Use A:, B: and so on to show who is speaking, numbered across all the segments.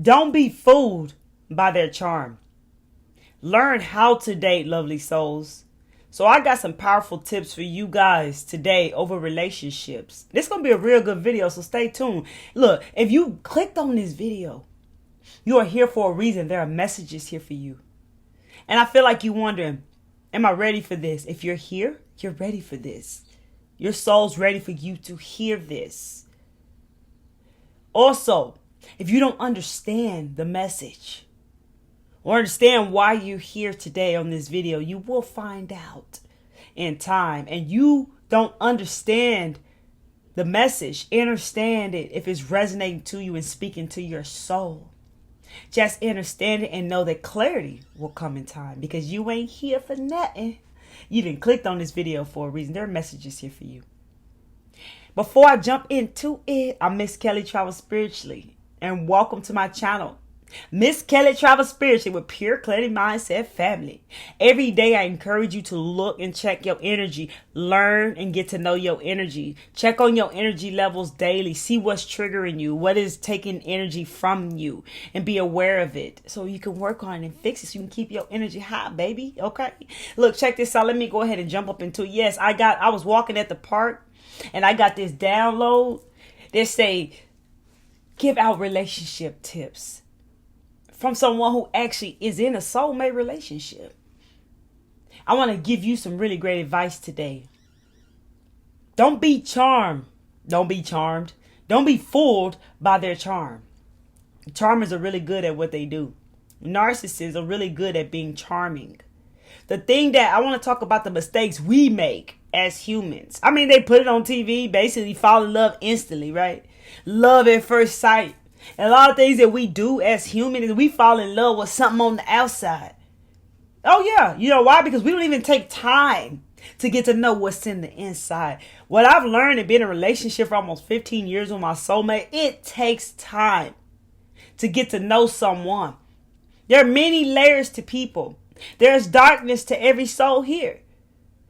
A: Don't be fooled by their charm. Learn how to date, lovely souls. So I got some powerful tips for you guys today over relationships. This is going to be a real good video, so stay tuned. Look, if you clicked on this video, you are here for a reason. There are messages here for you. And I feel like you're wondering, am I ready for this? If you're here, you're ready for this. Your soul's ready for you to hear this. Also, if you don't understand the message or understand why you're here today on this video, you will find out in time. And you don't understand the message, understand it if it's resonating to you and speaking to your soul. Just understand it and know that clarity will come in time, because you ain't here for nothing. You done clicked on this video for a reason. There are messages here for you. Before I jump into it, I'm Miss Kelly Travels Spiritually, and welcome to my channel. Miss Kelly Travels Spiritually with Pure Clarity Mindset Family. Every day I encourage you to look and check your energy, learn and get to know your energy. Check on your energy levels daily. See what's triggering you, what is taking energy from you, and be aware of it so you can work on it and fix it so you can keep your energy high, baby. Okay? Look, check this out. Let me go ahead and jump up into it. Yes, I was walking at the park and I got this download. They say, give out relationship tips from someone who actually is in a soulmate relationship. I want to give you some really great advice today. Don't be charmed. Don't be charmed. Don't be fooled by their charm. Charmers are really good at what they do. Narcissists are really good at being charming. The thing that I want to talk about, the mistakes we make as humans. I mean, they put it on TV, basically fall in love instantly, right? Love at first sight. And a lot of things that we do as humans, we fall in love with something on the outside. Oh yeah, you know why? Because we don't even take time to get to know what's in the inside. What I've learned in being in a relationship for almost 15 years with my soulmate, it takes time to get to know someone. There are many layers to people. There's darkness to every soul here.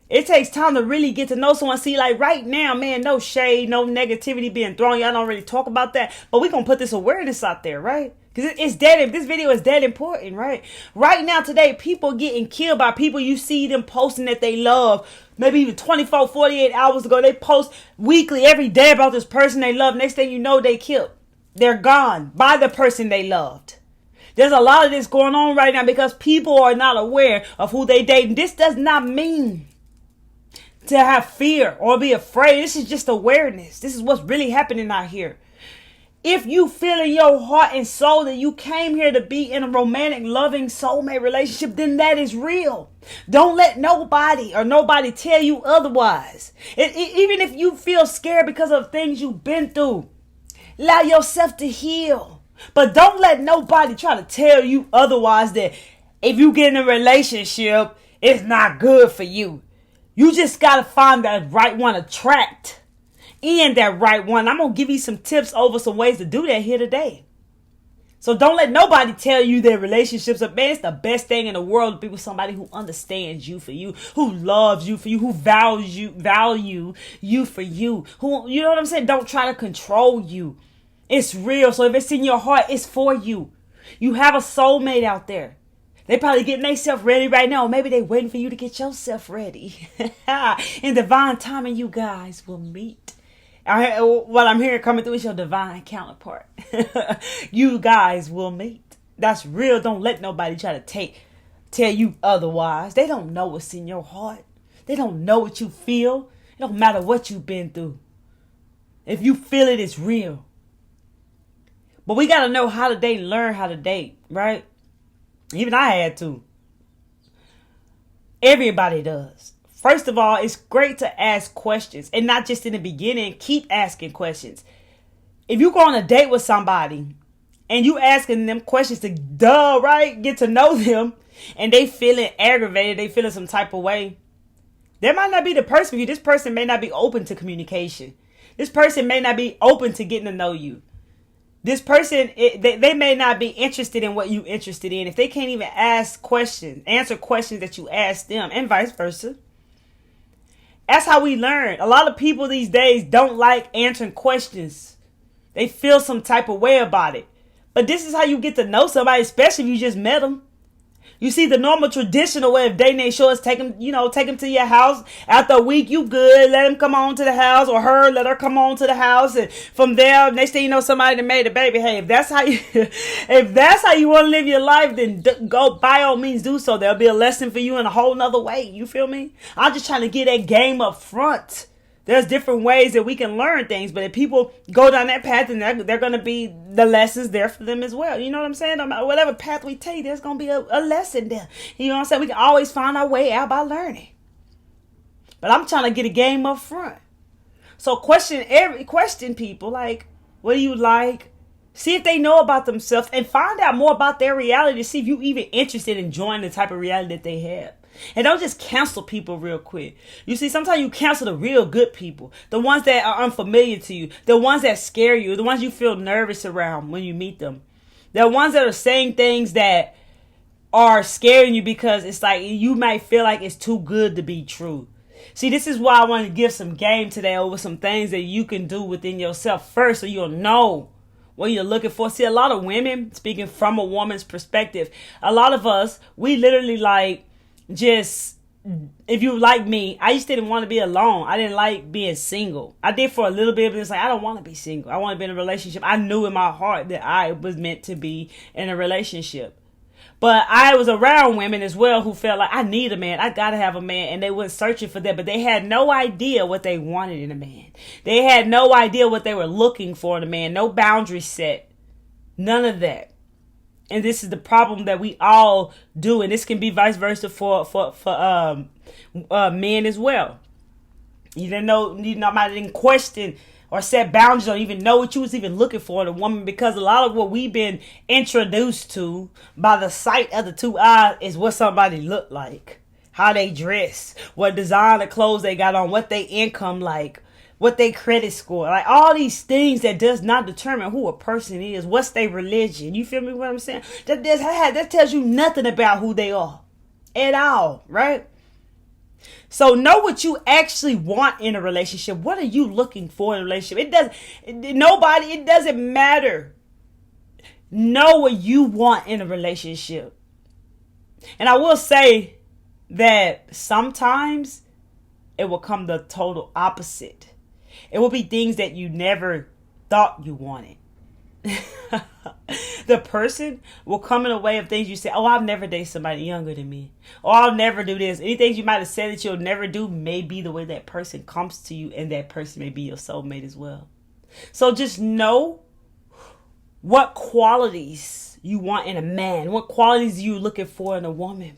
A: It takes time to really get to know someone. See, like right now, man, no shade, no negativity being thrown. Y'all don't really talk about that. But we're going to put this awareness out there, right? Because it's dead. This video is dead important, right? Right now, today, people getting killed by people you see them posting that they love. Maybe even 24, 48 hours ago, they post weekly, every day about this person they love. Next thing you know, they killed. They're gone by the person they loved. There's a lot of this going on right now because people are not aware of who they date. And this does not mean to have fear or be afraid. This is just awareness. This is what's really happening out here. If you feel in your heart and soul that you came here to be in a romantic, loving, soulmate relationship, then that is real. Don't let nobody tell you otherwise. Even if you feel scared because of things you've been through, allow yourself to heal. But don't let nobody try to tell you otherwise, that if you get in a relationship, it's not good for you. You just got to find that right one, attract in that right one. I'm going to give you some tips over some ways to do that here today. So don't let nobody tell you their relationships are, man, it's the best thing in the world to be with somebody who understands you for you, who loves you for you, who value you for you, who, you know what I'm saying? Don't try to control you. It's real. So if it's in your heart, it's for you. You have a soulmate out there. They probably getting themselves ready right now. Maybe they waiting for you to get yourself ready. In divine timing, you guys will meet. What I'm hearing coming through is your divine counterpart. You guys will meet. That's real. Don't let nobody try to tell you otherwise. They don't know what's in your heart. They don't know what you feel. It don't matter what you've been through. If you feel it, it's real. But we got to know how to date, learn how to date, right? Even I had to. Everybody does. First of all, it's great to ask questions, and not just in the beginning. Keep asking questions. If you go on a date with somebody and you asking them questions to right, get to know them, and they feeling aggravated, they feeling some type of way, that might not be the person for you. This person may not be open to communication. This person may not be open to getting to know you. This person, they may not be interested in what you're interested in if they can't even answer questions that you ask them, and vice versa. That's how we learn. A lot of people these days don't like answering questions. They feel some type of way about it. But this is how you get to know somebody, especially if you just met them. You see, the normal traditional way of dating ain't sure is take them to your house. After a week, you good. Let him come on to the house, or let her come on to the house. And from there, next thing you know, somebody that made a baby. Hey, if that's how you want to live your life, then go, by all means do so. There'll be a lesson for you in a whole nother way. You feel me? I'm just trying to get that game up front. There's different ways that we can learn things, but if people go down that path, then they're going to be the lessons there for them as well. You know what I'm saying? No matter whatever path we take, there's going to be a lesson there. You know what I'm saying? We can always find our way out by learning. But I'm trying to get a game up front. So question people, like, what do you like? See if they know about themselves and find out more about their reality to see if you're even interested in joining the type of reality that they have. And don't just cancel people real quick. You see, sometimes you cancel the real good people. The ones that are unfamiliar to you. The ones that scare you. The ones you feel nervous around when you meet them. The ones that are saying things that are scaring you because it's like you might feel like it's too good to be true. See, this is why I want to give some game today over some things that you can do within yourself first so you'll know what you're looking for. See, a lot of women, speaking from a woman's perspective, a lot of us, we literally just, if you like me, I just didn't want to be alone. I didn't like being single. I did for a little bit, but it's like, I don't want to be single. I want to be in a relationship. I knew in my heart that I was meant to be in a relationship. But I was around women as well who felt like, I need a man. I got to have a man. And they went searching for that, but they had no idea what they wanted in a man. They had no idea what they were looking for in a man. No boundaries set. None of that. And this is the problem that we all do. And this can be vice versa for men as well. You didn't question or set boundaries or even know what you was even looking for in a woman, because a lot of what we've been introduced to by the sight of the two eyes is what somebody look like, how they dress, what designer clothes they got on, what they income like, what they credit score, like all these things that does not determine who a person is, what's their religion. You feel me what I'm saying? That tells you nothing about who they are at all, right? So know what you actually want in a relationship. What are you looking for in a relationship? It doesn't matter. Know what you want in a relationship. And I will say that sometimes it will come the total opposite. It will be things that you never thought you wanted. The person will come in a way of things you say, oh, I'll never date somebody younger than me. Or I'll never do this. Anything you might have said that you'll never do may be the way that person comes to you, and that person may be your soulmate as well. So just know what qualities you want in a man. What qualities are you looking for in a woman?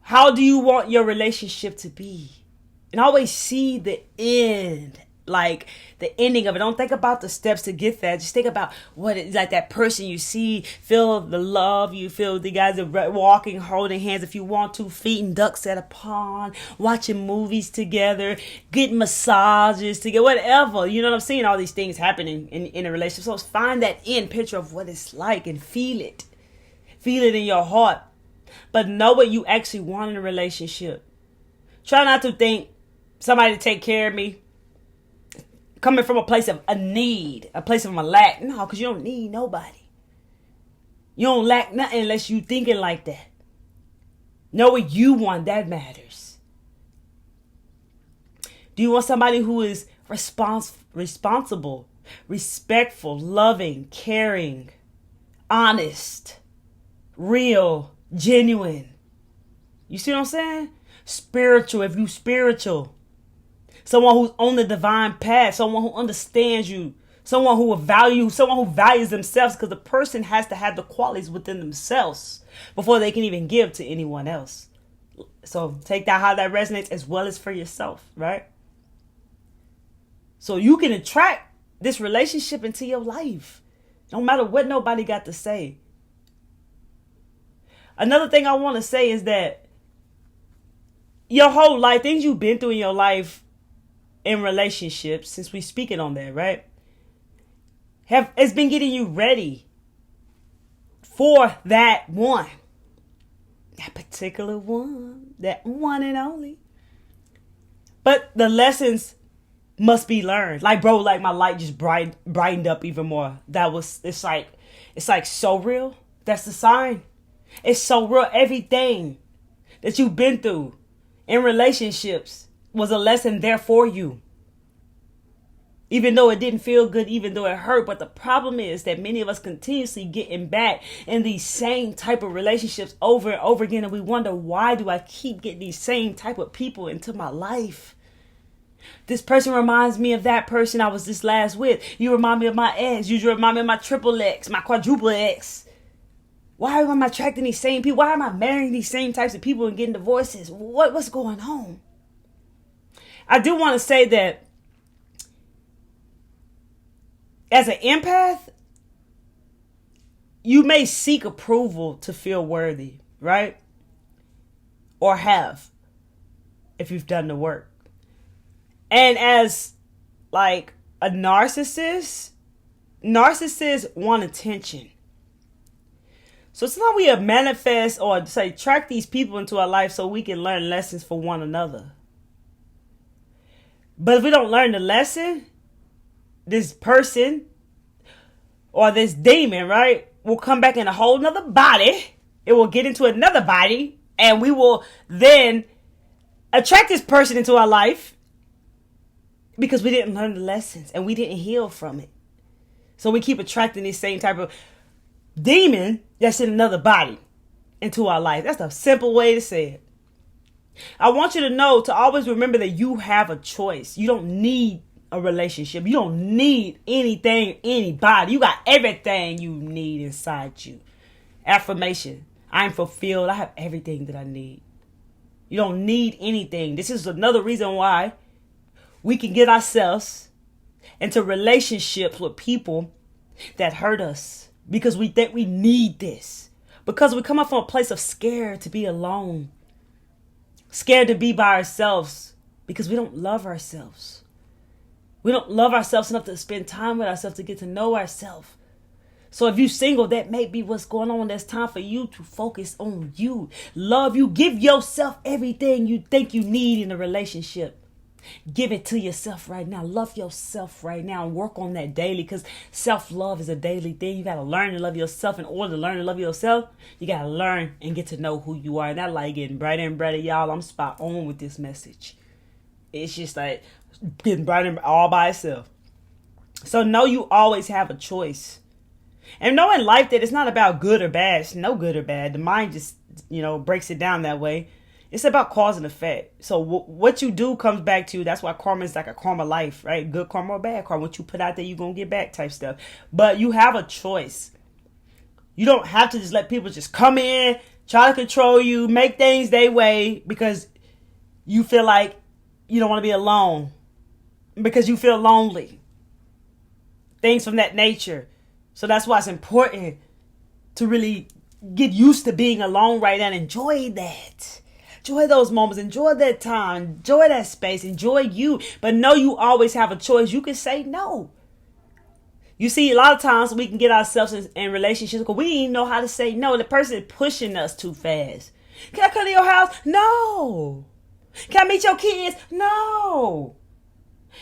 A: How do you want your relationship to be? And always see the end, like the ending of it. Don't think about the steps to get there. Just think about what it's like, that person you see, feel the love. You feel the guys are walking, holding hands if you want to, feeding ducks at a pond, watching movies together, getting massages together, whatever. You know what I'm saying? All these things happening in a relationship. So find that end picture of what it's like and feel it. Feel it in your heart. But know what you actually want in a relationship. Try not to think somebody to take care of me coming from a place of a need, a place of a lack. No, because you don't need nobody. You don't lack nothing unless you thinking like that. Know what you want, that matters. Do you want somebody who is responsible, respectful, loving, caring, honest, real, genuine? You see what I'm saying? Spiritual, if you spiritual. Someone who's on the divine path. Someone who understands you. Someone who will value, someone who values themselves, because the person has to have the qualities within themselves before they can even give to anyone else. So take that how that resonates, as well as for yourself, right? So you can attract this relationship into your life. No matter what nobody got to say. Another thing I want to say is that your whole life, things you've been through in your life in relationships, since we speaking on that, right? It's been getting you ready for that one. That particular one. That one and only. But the lessons must be learned. Like, bro, like my light just brightened up even more. It's like, It's like so real. That's the sign. It's so real. Everything that you've been through in relationships was a lesson there for you. Even though it didn't feel good, even though it hurt. But the problem is that many of us continuously getting back in these same type of relationships over and over again. And we wonder, why do I keep getting these same type of people into my life? This person reminds me of that person I was just last with. You remind me of my ex. You remind me of my triple X, my quadruple X. Why am I attracting these same people? Why am I marrying these same types of people and getting divorces? What's going on? I do want to say that as an empath, you may seek approval to feel worthy, right? Or have, if you've done the work. And as like a narcissists want attention. So sometimes we manifest or say attract these people into our life so we can learn lessons for one another. But if we don't learn the lesson, this person or this demon, right, will come back in a whole nother body. It will get into another body, and we will then attract this person into our life because we didn't learn the lessons and we didn't heal from it. So we keep attracting this same type of demon that's in another body into our life. That's a simple way to say it. I want you to know, to always remember that you have a choice. You don't need a relationship. You don't need anything, anybody. You got everything you need inside you. Affirmation. I'm fulfilled. I have everything that I need. You don't need anything. This is another reason why we can get ourselves into relationships with people that hurt us, because we think we need this. Because we come up from a place of scared to be alone. Scared to be by ourselves because we don't love ourselves. We don't love ourselves enough to spend time with ourselves, to get to know ourselves. So if you're single, that may be what's going on. There's time for you to focus on you. Love you. Give yourself everything you think you need in a relationship. Give it to yourself right now. Love yourself right now and work on that daily, because self-love is a daily thing. You got to learn to love yourself. In order to learn to love yourself, you got to learn and get to know who you are. And that light getting brighter and brighter, y'all. I'm spot on with this message. It's just like getting brighter all by itself. So know you always have a choice. And know in life that it's not about good or bad. It's no good or bad. The mind just, breaks it down that way. It's about cause and effect. So what you do comes back to you. That's why karma is like a karma life, right? Good karma or bad karma. What you put out there, you're going to get back type stuff. But you have a choice. You don't have to just let people just come in, try to control you, make things their way because you feel like you don't want to be alone, because you feel lonely. Things from that nature. So that's why it's important to really get used to being alone right now and enjoy that. Enjoy those moments. Enjoy that time. Enjoy that space. Enjoy you. But know you always have a choice. You can say no. You see, a lot of times we can get ourselves in relationships because we didn't even know how to say no. The person is pushing us too fast. Can I come to your house? No. Can I meet your kids? No.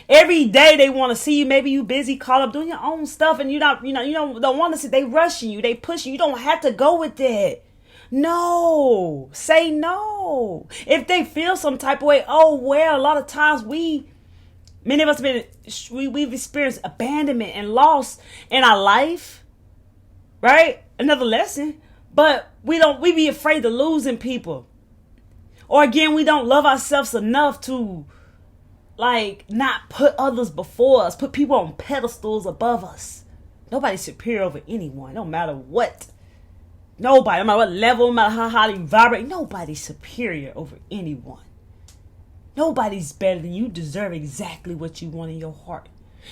A: Every day they want to see you. Maybe you busy, call up doing your own stuff, and you don't want to see. They rushing you. They pushing you. You don't have to go with that. No. Say no. If they feel some type of way, oh well. A lot of times many of us we've experienced abandonment and loss in our life, right? Another lesson. But we be afraid of losing people, or again, we don't love ourselves enough to not put others before us, put people on pedestals above us. Nobody's superior over anyone, no matter what. Nobody, no matter what level, no matter how highly you vibrate, nobody's superior over anyone. Nobody's better than you. You deserve exactly what you want in your heart.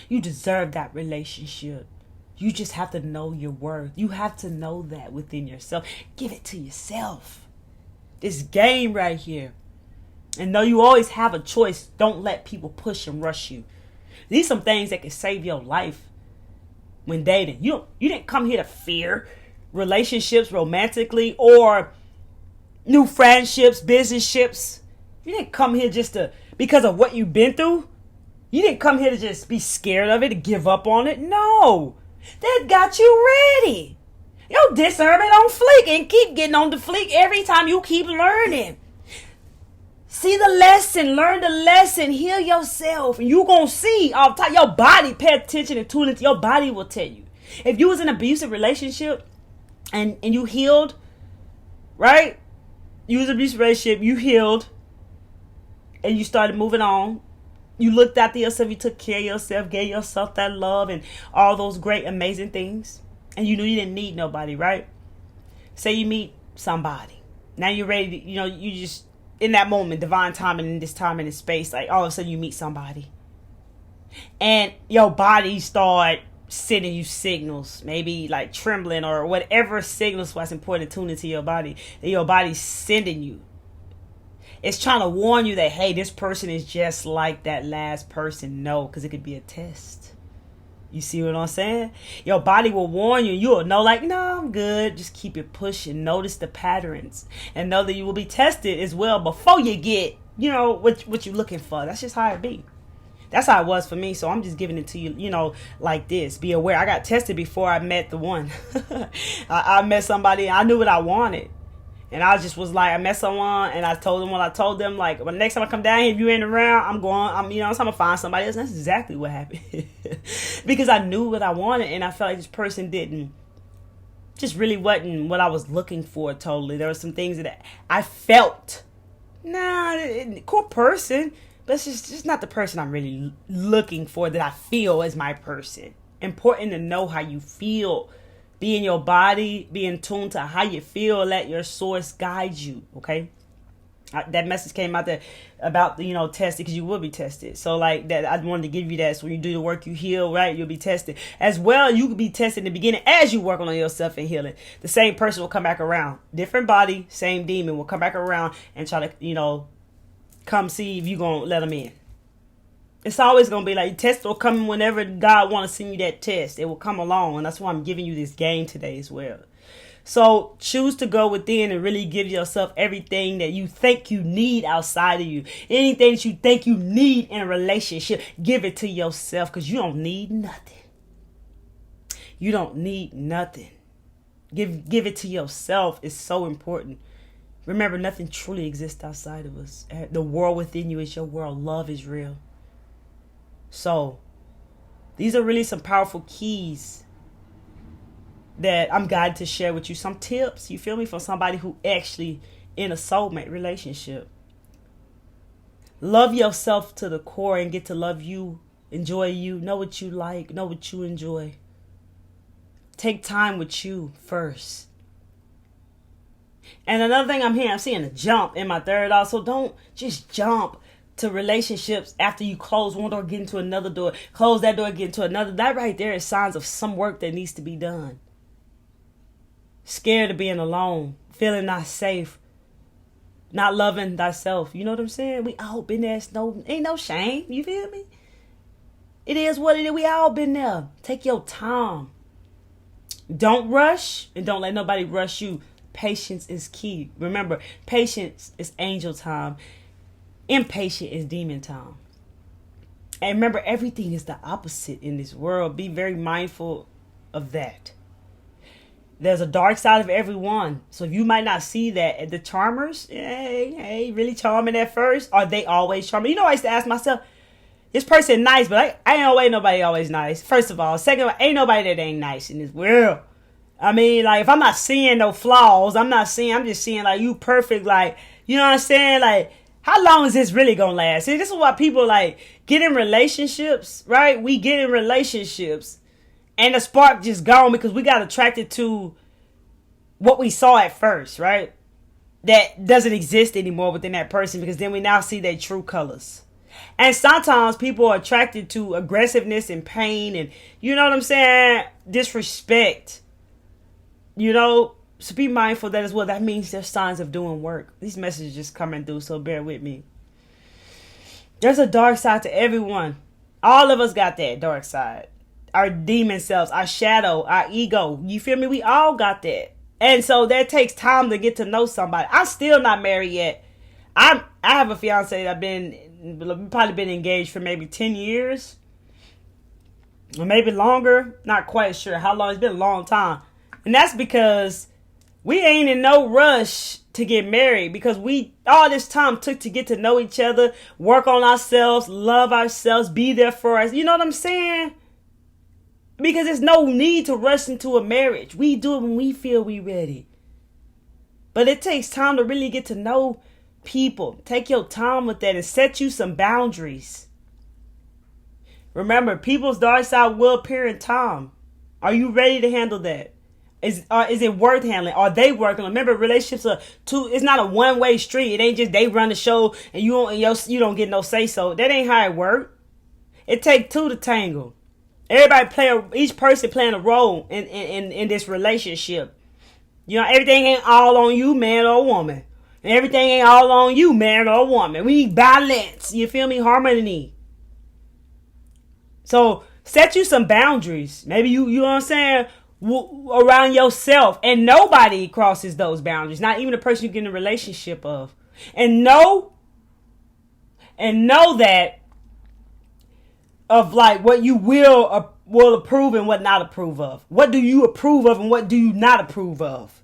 A: You deserve that relationship. You just have to know your worth. You have to know that within yourself. Give it to yourself. This game right here. And know you always have a choice. Don't let people push and rush you. These are some things that can save your life when dating. You didn't come here to fear relationships romantically or new friendships, business ships. You didn't come here just because of what you've been through. You didn't come here to just be scared of it, to give up on it. No, that got you ready. Your discernment on fleek and keep getting on the fleek every time you keep learning. See the lesson, learn the lesson, heal yourself, and you gonna see all the time. Your body, pay attention and tune into your body will tell you. If you was in an abusive relationship and you healed, right? You was in an abusive relationship, you healed, and you started moving on. You looked after yourself, you took care of yourself, gave yourself that love and all those great, amazing things. And you knew you didn't need nobody, right? Say you meet somebody. Now you're ready to, you just, in that moment, divine timing, in this time and this space, like all of a sudden you meet somebody. And your body start sending you signals, maybe like trembling or whatever signals was important to tune into your body, that your body's sending you. It's trying to warn you that, hey, this person is just like that last person. No, because it could be a test. You see what I'm saying? Your body will warn you. You'll know like, no, I'm good. Just keep it pushing. Notice the patterns. And know that you will be tested as well before you get, what you're looking for. That's just how it be. That's how it was for me. So I'm just giving it to you, like this. Be aware. I got tested before I met the one. I met somebody. I knew what I wanted. And I just was like, I met someone and I told them what I told them. Like, when the next time I come down here, if you ain't around, I'm going to find somebody else. And that's exactly what happened. Because I knew what I wanted and I felt like this person wasn't what I was looking for totally. There were some things that I felt, cool person, but it's just not the person I'm really looking for that I feel is my person. Important to know how you feel. Be in your body, be in tune to how you feel, let your source guide you, okay? That message came out there about, tested, because you will be tested. So like that, I wanted to give you that. So when you do the work, you heal, right? You'll be tested. As well, you could be tested in the beginning as you work on yourself and healing. The same person will come back around. Different body, same demon will come back around and try to, come see if you're going to let them in. It's always going to be like, test will come whenever God want to send you that test. It will come along. And that's why I'm giving you this game today as well. So choose to go within and really give yourself everything that you think you need outside of you. Anything that you think you need in a relationship, give it to yourself because you don't need nothing. You don't need nothing. Give it to yourself. It's so important. Remember, nothing truly exists outside of us. The world within you is your world. Love is real. So, these are really some powerful keys that I'm guided to share with you. Some tips, you feel me, from somebody who actually in a soulmate relationship. Love yourself to the core and get to love you, enjoy you, know what you like, know what you enjoy. Take time with you first. And another thing I'm seeing a jump in my third eye. So don't just jump to relationships after you close one door, get into another door, close that door, get into another. That right there is signs of some work that needs to be done. Scared of being alone, feeling not safe, not loving thyself. You know what I'm saying? We all been there. Ain't no shame. You feel me? It is what it is. We all been there. Take your time. Don't rush and don't let nobody rush you. Patience is key. Remember, patience is angel time. Impatient is demon time. And remember, everything is the opposite in this world. Be very mindful of that. There's a dark side of everyone. So if you might not see that, the charmers, hey, really charming at first. Are they always charming? I used to ask myself, this person nice, but I ain't always nobody always nice. First of all. Second of all, ain't nobody that ain't nice in this world. I mean, like, if I'm not seeing no flaws, I'm just seeing, like, you perfect, like, you know what I'm saying? Like, how long is this really gonna last? See, this is why people, like, get in relationships, right? We get in relationships, and the spark just gone because we got attracted to what we saw at first, right? That doesn't exist anymore within that person because then we now see their true colors. And sometimes people are attracted to aggressiveness and pain and, you know what I'm saying? Disrespect. So be mindful of that as well. That means there's signs of doing work. These messages just coming through, so bear with me. There's a dark side to everyone. All of us got that dark side. Our demon selves, our shadow, our ego. You feel me? We all got that. And so that takes time to get to know somebody. I'm still not married yet. I have a fiance that probably been engaged for maybe 10 years. Or maybe longer. Not quite sure how long. It's been a long time. And that's because we ain't in no rush to get married, because we all this time took to get to know each other, work on ourselves, love ourselves, be there for us. You know what I'm saying? Because there's no need to rush into a marriage. We do it when we feel we ready. But it takes time to really get to know people. Take your time with that and set you some boundaries. Remember, people's dark side will appear in time. Are you ready to handle that? Is it worth handling? Are they working? Remember, relationships are two. It's not a one-way street. It ain't just they run the show and you don't get no say so. That ain't how it works. It takes two to tangle. Each person playing a role in this relationship. You know, everything ain't all on you, man or woman. And everything ain't all on you, man or woman. We need balance. You feel me? Harmony. So set you some boundaries. Maybe you know what I'm saying, around yourself, and nobody crosses those boundaries. Not even the person you get in a relationship of. And know that of like what you will approve and what not approve of. What do you approve of and what do you not approve of?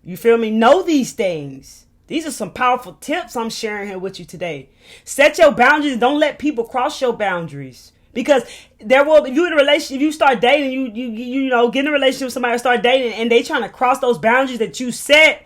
A: You feel me? Know these things. These are some powerful tips I'm sharing here with you today. Set your boundaries and don't let people cross your boundaries. Because if you're in a relationship, if you start dating, you know, get in a relationship with somebody, start dating, and they trying to cross those boundaries that you set,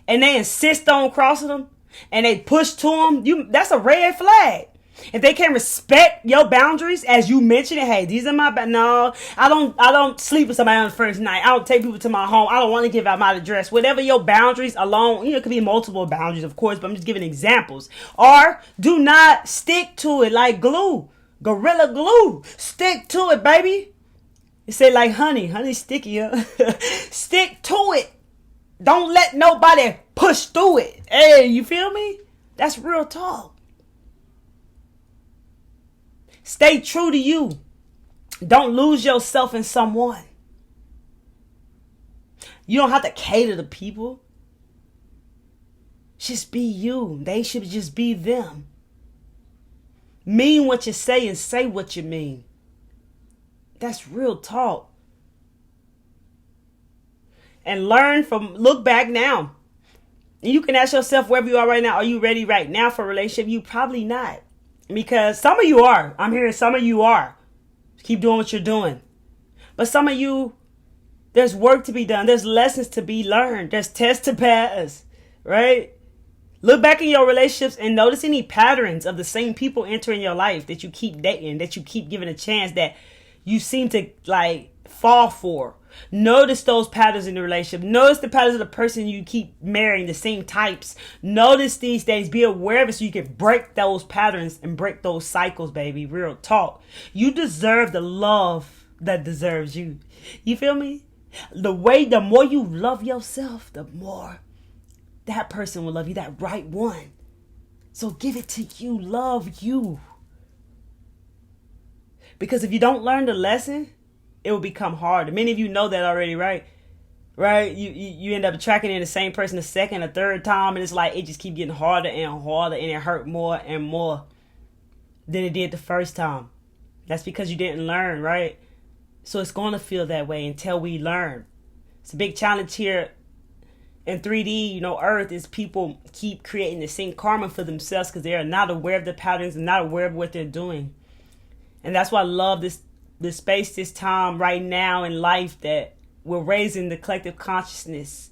A: and they insist on crossing them, and they push to them, that's a red flag. If they can't respect your boundaries, as you mentioned it, hey, these are my no, I don't sleep with somebody on the first night. I don't take people to my home. I don't want to give out my address. Whatever your boundaries alone, you know, it could be multiple boundaries, of course, but I'm just giving examples. Or do not stick to it like glue. Gorilla glue. Stick to it, baby. It say like honey. Honey's sticky, huh? Stick to it. Don't let nobody push through it. Hey, you feel me? That's real talk. Stay true to you. Don't lose yourself in someone. You don't have to cater to people. Just be you. They should just be them. Mean what you say and say what you mean. That's real talk. And look back now. And you can ask yourself, wherever you are right now, are you ready right now for a relationship? You probably not. Because some of you are. I'm hearing some of you are. Keep doing what you're doing. But some of you, there's work to be done. There's lessons to be learned. There's tests to pass. Right? Look back in your relationships and notice any patterns of the same people entering your life that you keep dating, that you keep giving a chance, that you seem to like fall for. Notice those patterns in the relationship. Notice the patterns of the person you keep marrying, the same types. Notice these things. Be aware of it so you can break those patterns and break those cycles, baby. Real talk. You deserve the love that deserves you. You feel me? The more you love yourself, the more that person will love you, that right one. So give it to you. Love you. Because if you don't learn the lesson, it will become harder. Many of you know that already, right? Right? You end up attracting in the same person a second, a third time, and it's like it just keeps getting harder and harder, and it hurt more and more than it did the first time. That's because you didn't learn, right? So it's going to feel that way until we learn. It's a big challenge here in 3D, you know, Earth, is people keep creating the same karma for themselves because they are not aware of the patterns and not aware of what they're doing. And that's why I love this space, this time right now in life, that we're raising the collective consciousness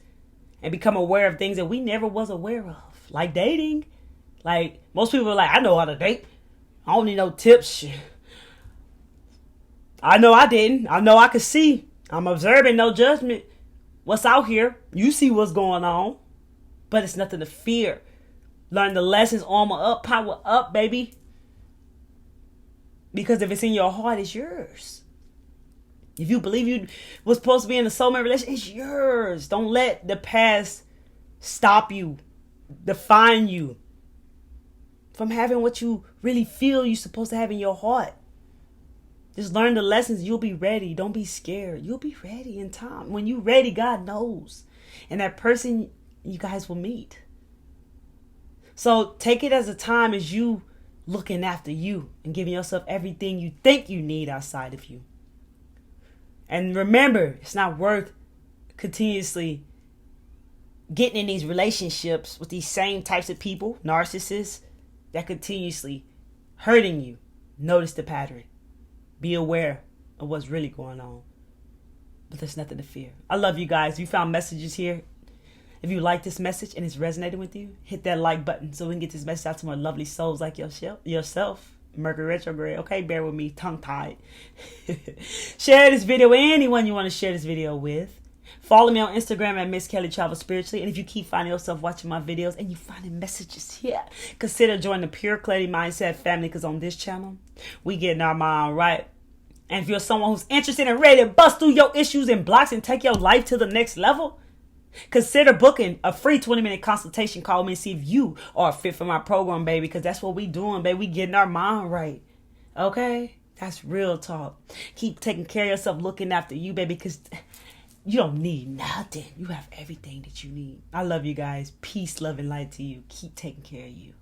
A: and become aware of things that we never was aware of. Like dating. Like most people are like, I know how to date. I don't need no tips. I know I didn't. I know I could see. I'm observing, no judgment. What's out here? You see what's going on. But it's nothing to fear. Learn the lessons, armor up, power up, baby. Because if it's in your heart, it's yours. If you believe you was supposed to be in a soulmate relationship, it's yours. Don't let the past stop you, define you from having what you really feel you're supposed to have in your heart. Just learn the lessons. You'll be ready. Don't be scared. You'll be ready in time. When you're ready, God knows. And that person, you guys will meet. So take it as a time as you looking after you and giving yourself everything you think you need outside of you. And remember, it's not worth continuously getting in these relationships with these same types of people, narcissists, that continuously hurting you, notice the pattern. Be aware of what's really going on. But there's nothing to fear. I love you guys. If you found messages here, if you like this message and it's resonating with you, hit that like button so we can get this message out to more lovely souls like yourself. Mercury retrograde. Okay, bear with me, tongue-tied. Share this video with anyone you want to share this video with. Follow me on Instagram at Miss Kelly Travel Spiritually. And if you keep finding yourself watching my videos and you finding messages here, consider joining the Pure Clarity Mindset family, because on this channel, we getting our mind right. And if you're someone who's interested and ready to bust through your issues and blocks and take your life to the next level, consider booking a free 20-minute consultation call with me and see if you are fit for my program, baby, because that's what we doing, baby. We getting our mind right. Okay? That's real talk. Keep taking care of yourself, looking after you, baby, because you don't need nothing. You have everything that you need. I love you guys. Peace, love, and light to you. Keep taking care of you.